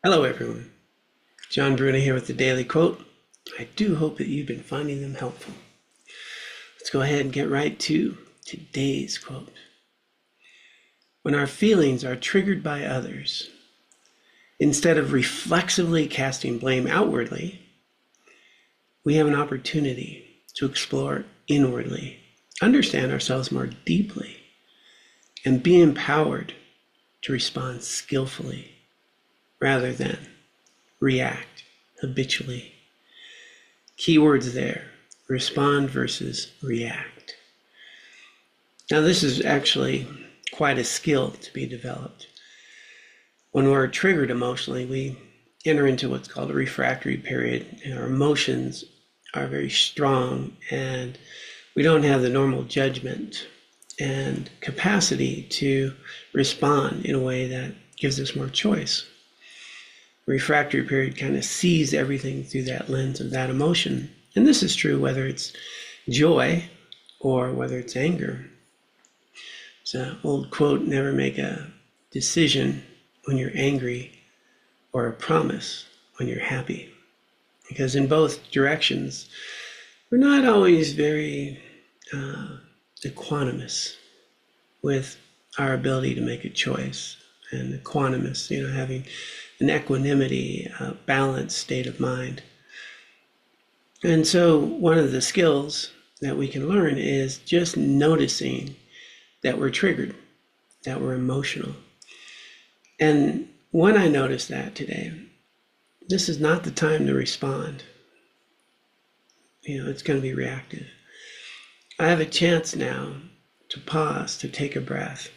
Hello, everyone. John Bruna here with the Daily Quote. I do hope that you've been finding them helpful. Let's go ahead and get right to today's quote. When our feelings are triggered by others, instead of reflexively casting blame outwardly, we have an opportunity to explore inwardly, understand ourselves more deeply, and be empowered to respond skillfully rather than react habitually. Keywords there, respond versus react. Now this is actually quite a skill to be developed. When we're triggered emotionally, we enter into what's called a refractory period, and our emotions are very strong, and we don't have the normal judgment and capacity to respond in a way that gives us more choice. Refractory period kind of sees everything through that lens of that emotion. And this is true whether it's joy or whether it's anger. It's an old quote, never make a decision when you're angry or a promise when you're happy. Because in both directions, we're not always very equanimous with our ability to make a choice. And equanimous, having an equanimity, a balanced state of mind. And so one of the skills that we can learn is just noticing that we're triggered, that we're emotional. And when I notice that today, this is not the time to respond. It's going to be reactive. I have a chance now to pause, to take a breath,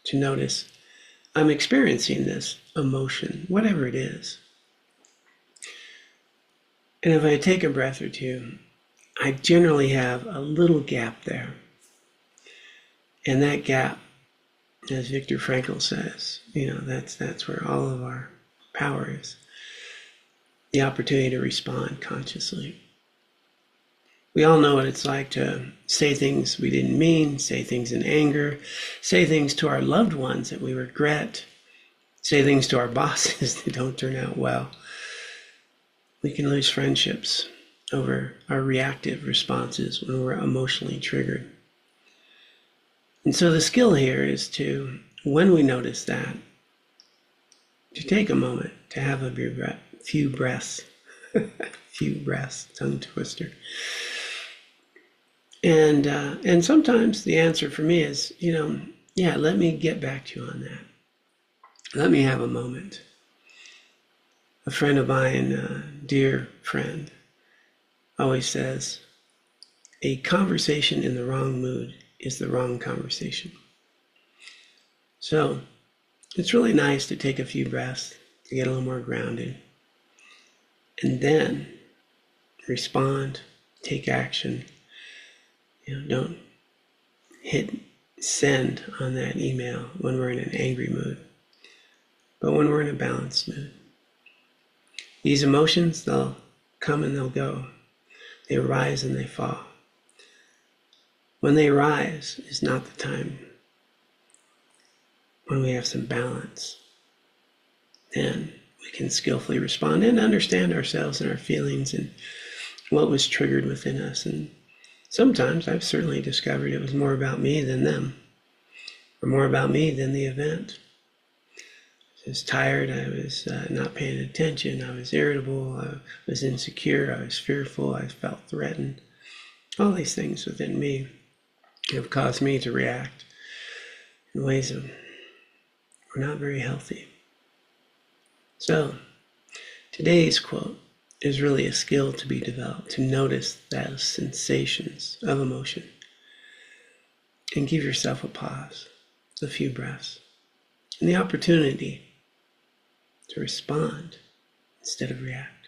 to notice I'm experiencing this emotion, whatever it is. And if I take a breath or two, I generally have a little gap there. And that gap, as Viktor Frankl says, that's where all of our power is. The opportunity to respond consciously. We all know what it's like to say things we didn't mean, say things in anger, say things to our loved ones that we regret, say things to our bosses that don't turn out well. We can lose friendships over our reactive responses when we're emotionally triggered. And so the skill here is to, when we notice that, to take a moment, to have a few breaths, few breaths, tongue twister. And sometimes the answer for me is, let me get back to you on that. Let me have a moment. A friend of mine, a dear friend, always says, a conversation in the wrong mood is the wrong conversation. So it's really nice to take a few breaths to get a little more grounded. And then respond, take action. Don't hit send on that email when we're in an angry mood, but when we're in a balanced mood. These emotions, they'll come and they'll go. They rise and they fall. When they rise is not the time. When we have some balance, then we can skillfully respond and understand ourselves and our feelings and what was triggered within us. And sometimes I've certainly discovered it was more about me than them, or more about me than the event. I was tired, I was not paying attention, I was irritable, I was insecure, I was fearful, I felt threatened. All these things within me have caused me to react in ways that were not very healthy. So today's quote is really a skill to be developed, to notice those sensations of emotion and give yourself a pause, a few breaths, and the opportunity to respond instead of react.